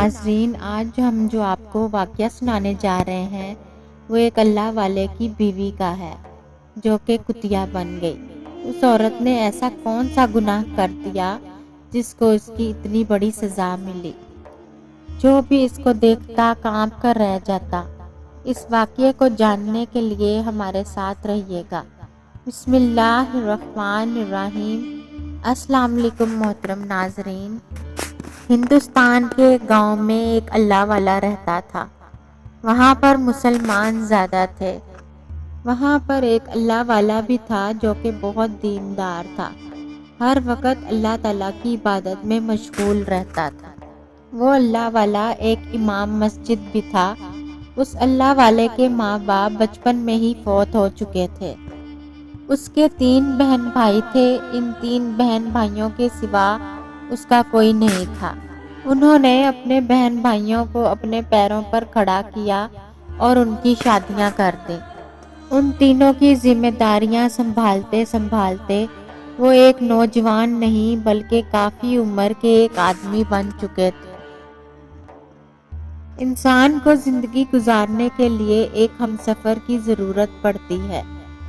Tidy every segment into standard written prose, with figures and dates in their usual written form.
ناظرین، آج ہم جو آپ کو واقعہ سنانے جا رہے ہیں وہ ایک اللہ والے کی بیوی کا ہے جو کہ کتیا بن گئی۔ اس عورت نے ایسا کون سا گناہ کر دیا جس کو اس کی اتنی بڑی سزا ملی؟ جو بھی اس کو دیکھتا کانپ کر رہ جاتا۔ اس واقعے کو جاننے کے لیے ہمارے ساتھ رہیے گا۔ بسم اللہ الرحمن الرحیم۔ السلام علیکم محترم ناظرین۔ ہندوستان کے گاؤں میں ایک اللہ والا رہتا تھا۔ وہاں پر مسلمان زیادہ تھے۔ وہاں پر ایک اللہ والا بھی تھا جو کہ بہت دیندار تھا۔ ہر وقت اللہ تعالیٰ کی عبادت میں مشغول رہتا تھا۔ وہ اللہ والا ایک امام مسجد بھی تھا۔ اس اللہ والے کے ماں باپ بچپن میں ہی فوت ہو چکے تھے۔ اس کے 3 بہن بھائی تھے۔ ان 3 بہن بھائیوں کے سوا اس کا کوئی نہیں تھا۔ انہوں نے اپنے بہن بھائیوں کو اپنے پیروں پر کھڑا کیا اور ان کی شادیاں کر دیں۔ ان تینوں کی ذمہ داریاں سنبھالتے سنبھالتے وہ ایک نوجوان نہیں بلکہ کافی عمر کے ایک آدمی بن چکے تھے۔ انسان کو زندگی گزارنے کے لیے ایک ہمسفر کی ضرورت پڑتی ہے۔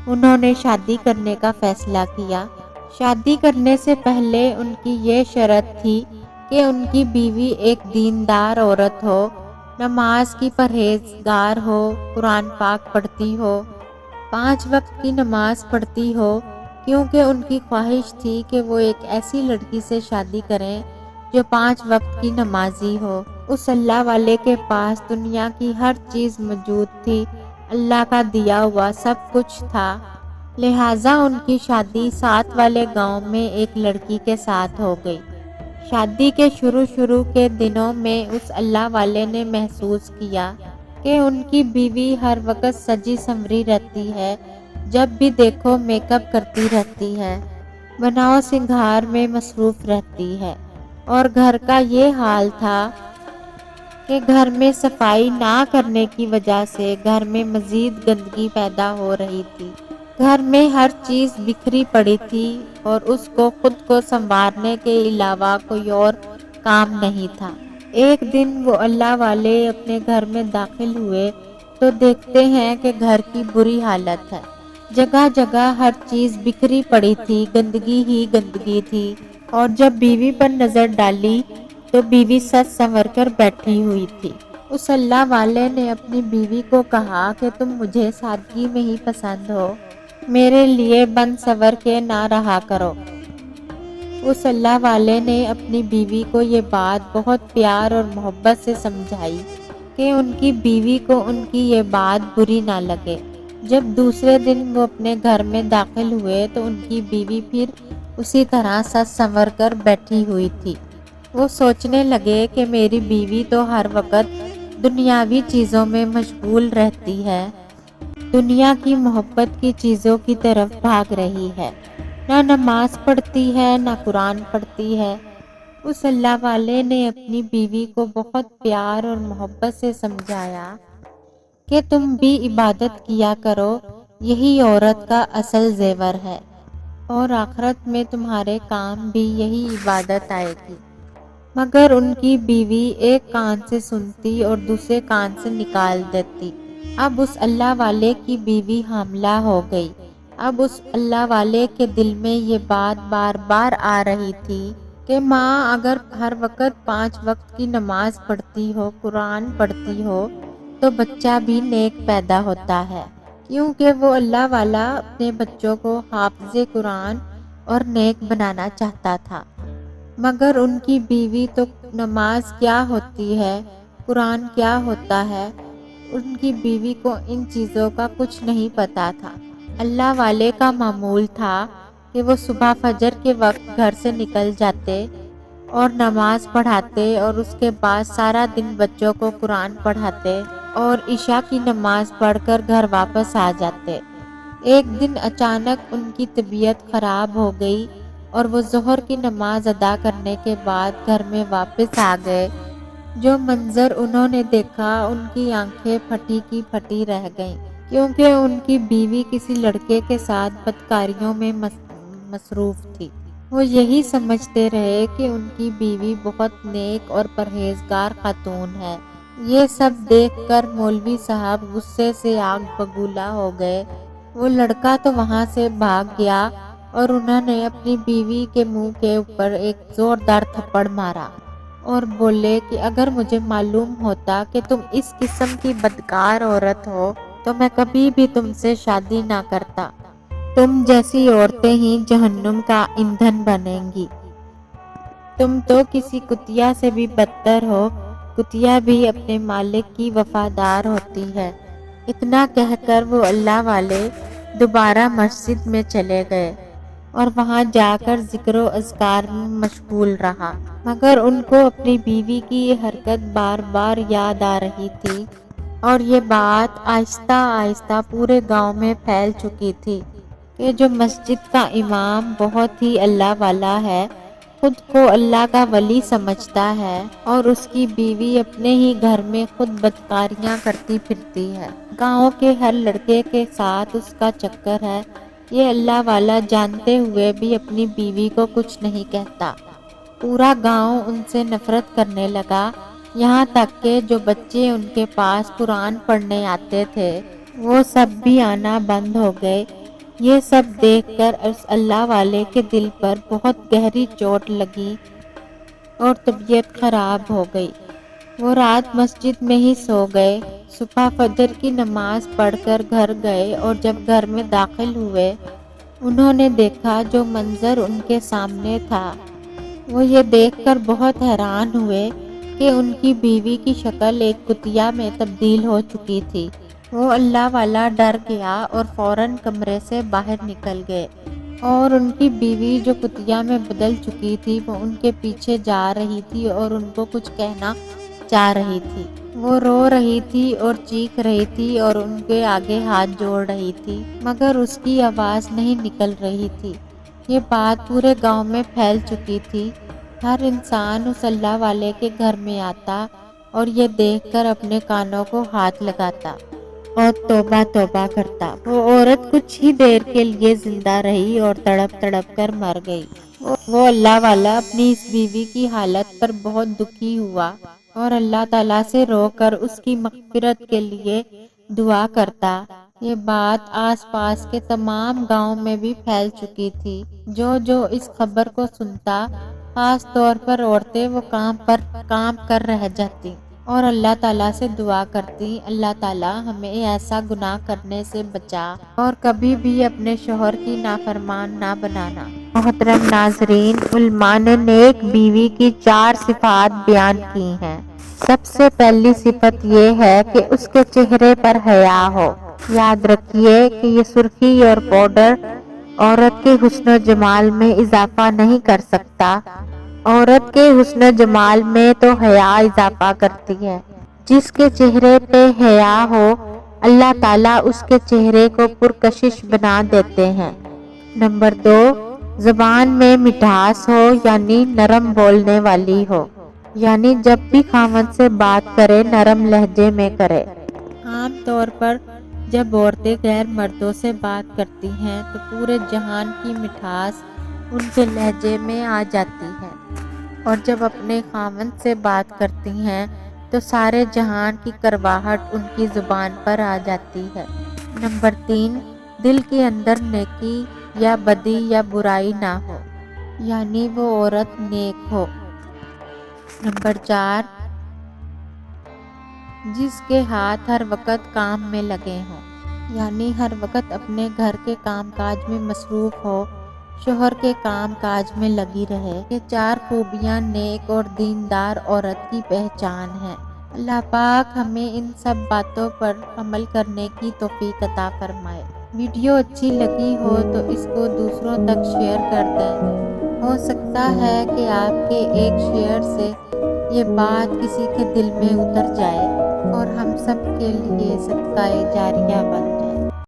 انہوں نے شادی کرنے کا فیصلہ کیا۔ شادی کرنے سے پہلے ان کی یہ شرط تھی کہ ان کی بیوی ایک دیندار عورت ہو، نماز کی پرہیزگار ہو، قرآن پاک پڑھتی ہو، 5 وقت کی نماز پڑھتی ہو، کیونکہ ان کی خواہش تھی کہ وہ ایک ایسی لڑکی سے شادی کریں جو 5 وقت کی نمازی ہو۔ اس اللہ والے کے پاس دنیا کی ہر چیز موجود تھی، اللہ کا دیا ہوا سب کچھ تھا، لہٰذا ان کی شادی ساتھ والے گاؤں میں ایک لڑکی کے ساتھ ہو گئی۔ شادی کے شروع کے دنوں میں اس اللہ والے نے محسوس کیا کہ ان کی بیوی ہر وقت سجی سنوری رہتی ہے، جب بھی دیکھو میک اپ کرتی رہتی ہے، بناؤ سنگھار میں مصروف رہتی ہے، اور گھر کا یہ حال تھا کہ گھر میں صفائی نہ کرنے کی وجہ سے گھر میں مزید گندگی پیدا ہو رہی تھی۔ گھر میں ہر چیز بکھری پڑی تھی اور اس کو خود کو سنوارنے کے علاوہ کوئی اور کام نہیں تھا۔ ایک دن وہ اللہ والے اپنے گھر میں داخل ہوئے تو دیکھتے ہیں کہ گھر کی بری حالت ہے۔ جگہ جگہ ہر چیز بکھری پڑی تھی، گندگی ہی گندگی تھی، اور جب بیوی پر نظر ڈالی تو بیوی سج سنور کر بیٹھی ہوئی تھی۔ اس اللہ والے نے اپنی بیوی کو کہا کہ تم مجھے سادگی میں ہی پسند ہو، میرے لیے بن سنور کے نہ رہا کرو۔ اس اللہ والے نے اپنی بیوی کو یہ بات بہت پیار اور محبت سے سمجھائی کہ ان کی بیوی کو ان کی یہ بات بری نہ لگے۔ جب دوسرے دن وہ اپنے گھر میں داخل ہوئے تو ان کی بیوی پھر اسی طرح سج سنور کر بیٹھی ہوئی تھی۔ وہ سوچنے لگے کہ میری بیوی تو ہر وقت دنیاوی چیزوں میں مشغول رہتی ہے، دنیا کی محبت کی چیزوں کی طرف بھاگ رہی ہے، نہ نماز پڑھتی ہے نہ قرآن پڑھتی ہے۔ اس اللہ والے نے اپنی بیوی کو بہت پیار اور محبت سے سمجھایا کہ تم بھی عبادت کیا کرو، یہی عورت کا اصل زیور ہے، اور آخرت میں تمہارے کام بھی یہی عبادت آئے گی۔ مگر ان کی بیوی ایک کان سے سنتی اور دوسرے کان سے نکال دیتی۔ اب اس اللہ والے کی بیوی حاملہ ہو گئی۔ اب اس اللہ والے کے دل میں یہ بات بار بار آ رہی تھی کہ ماں اگر ہر وقت 5 وقت کی نماز پڑھتی ہو، قرآن پڑھتی ہو، تو بچہ بھی نیک پیدا ہوتا ہے، کیونکہ وہ اللہ والا اپنے بچوں کو حافظ قرآن اور نیک بنانا چاہتا تھا۔ مگر ان کی بیوی تو نماز کیا ہوتی ہے، قرآن کیا ہوتا ہے، ان کی بیوی کو ان چیزوں کا کچھ نہیں پتا تھا۔ اللہ والے کا معمول تھا کہ وہ صبح فجر کے وقت گھر سے نکل جاتے اور نماز پڑھاتے اور اس کے بعد سارا دن بچوں کو قرآن پڑھاتے اور عشاء کی نماز پڑھ کر گھر واپس آ جاتے۔ ایک دن اچانک ان کی طبیعت خراب ہو گئی اور وہ ظہر کی نماز ادا کرنے کے بعد گھر میں واپس آ گئے۔ جو منظر انہوں نے دیکھا، ان کی آنکھیں پھٹی کی پھٹی رہ گئیں، کیونکہ ان کی بیوی کسی لڑکے کے ساتھ بدکاریوں میں مصروف تھی۔ وہ یہی سمجھتے رہے کہ ان کی بیوی بہت نیک اور پرہیزگار خاتون ہے۔ یہ سب دیکھ کر مولوی صاحب غصے سے آگ بگولا ہو گئے۔ وہ لڑکا تو وہاں سے بھاگ گیا اور انہوں نے اپنی بیوی کے منہ کے اوپر ایک زوردار تھپڑ مارا اور بولے کہ اگر مجھے معلوم ہوتا کہ تم اس قسم کی بدکار عورت ہو تو میں کبھی بھی تم سے شادی نہ کرتا۔ تم جیسی عورتیں ہی جہنم کا ایندھن بنیں گی۔ تم تو کسی کتیا سے بھی بدتر ہو، کتیا بھی اپنے مالک کی وفادار ہوتی ہے۔ اتنا کہہ کر وہ اللہ والے دوبارہ مسجد میں چلے گئے اور وہاں جا کر ذکر و اذکار میں مشغول رہا، مگر ان کو اپنی بیوی کی یہ حرکت بار بار یاد آ رہی تھی اور یہ بات آہستہ آہستہ پورے گاؤں میں پھیل چکی تھی کہ جو مسجد کا امام بہت ہی اللہ والا ہے، خود کو اللہ کا ولی سمجھتا ہے اور اس کی بیوی اپنے ہی گھر میں خود بدکاریاں کرتی پھرتی ہے۔ گاؤں کے ہر لڑکے کے ساتھ اس کا چکر ہے، یہ اللہ والا جانتے ہوئے بھی اپنی بیوی کو کچھ نہیں کہتا۔ پورا گاؤں ان سے نفرت کرنے لگا، یہاں تک کہ جو بچے ان کے پاس قرآن پڑھنے آتے تھے وہ سب بھی آنا بند ہو گئے۔ یہ سب دیکھ کر اس اللہ والے کے دل پر بہت گہری چوٹ لگی اور طبیعت خراب ہو گئی۔ وہ رات مسجد میں ہی سو گئے۔ صبح فجر کی نماز پڑھ کر گھر گئے اور جب گھر میں داخل ہوئے انہوں نے دیکھا جو منظر ان کے سامنے تھا، وہ یہ دیکھ کر بہت حیران ہوئے کہ ان کی بیوی کی شکل ایک کتیا میں تبدیل ہو چکی تھی۔ وہ اللہ والا ڈر گیا اور فوراً کمرے سے باہر نکل گئے اور ان کی بیوی جو کتیا میں بدل چکی تھی وہ ان کے پیچھے جا رہی تھی اور ان کو کچھ کہنا چاہ رہی تھی۔ وہ رو رہی تھی اور چیخ رہی تھی اور ان کے آگے ہاتھ جوڑ رہی تھی، مگر اس کی آواز نہیں نکل رہی تھی۔ یہ بات پورے گاؤں میں پھیل چکی تھی۔ ہر انسان اس اللہ والے کے گھر میں آتا اور یہ دیکھ کر اپنے کانوں کو ہاتھ لگاتا اور توبہ توبہ کرتا۔ وہ عورت کچھ ہی دیر کے لیے زندہ رہی اور تڑپ تڑپ کر مر گئی۔ وہ اللہ والا اپنی اس بیوی کی حالت پر بہت دکھی ہوا اور اللہ تعالیٰ سے رو کر اس کی مغفرت کے لیے دعا کرتا۔ یہ بات آس پاس کے تمام گاؤں میں بھی پھیل چکی تھی۔ جو اس خبر کو سنتا، خاص طور پر عورتیں، وہ کام کر رہ جاتی اور اللہ تعالیٰ سے دعا کرتی، اللہ تعالیٰ ہمیں ایسا گناہ کرنے سے بچا اور کبھی بھی اپنے شوہر کی نافرمان نہ بنانا۔ محترم ناظرین، علماء نے نیک بیوی کی 4 صفات بیان کی ہیں۔ سب سے پہلی صفت یہ ہے کہ اس کے چہرے پر حیا ہو۔ یاد رکھیے کہ یہ سرخی اور پاؤڈر عورت کے حسن و جمال میں اضافہ نہیں کر سکتا، عورت کے حسن و جمال میں تو حیا اضافہ کرتی ہے۔ جس کے چہرے پہ حیا ہو، اللہ تعالیٰ اس کے چہرے کو پرکشش بنا دیتے ہیں۔ نمبر 2، زبان میں مٹھاس ہو، یعنی نرم بولنے والی ہو، یعنی جب بھی خاوند سے بات کرے نرم لہجے میں کرے۔ عام طور پر جب عورتیں غیر مردوں سے بات کرتی ہیں تو پورے جہان کی مٹھاس ان کے لہجے میں آ جاتی ہے، اور جب اپنے خاوند سے بات کرتی ہیں تو سارے جہان کی کرواہٹ ان کی زبان پر آ جاتی ہے۔ نمبر 3، دل کے اندر نیکی یا بدی یا برائی نہ ہو، یعنی وہ عورت نیک ہو۔ نمبر 4، جس کے ہاتھ ہر وقت کام میں لگے ہوں، یعنی ہر وقت اپنے گھر کے کام کاج میں مصروف ہو، شوہر کے کام کاج میں لگی رہے۔ یہ 4 خوبیاں نیک اور دیندار عورت کی پہچان ہیں۔ اللہ پاک ہمیں ان سب باتوں پر عمل کرنے کی توفیق عطا فرمائے۔ ویڈیو اچھی لگی ہو تو اس کو دوسروں تک شیئر کر دیں۔ ہو سکتا ہے کہ آپ کے ایک شیئر سے یہ بات کسی کے دل میں اتر جائے اور ہم سب کے لیے صدقہ جاریہ بن جائے۔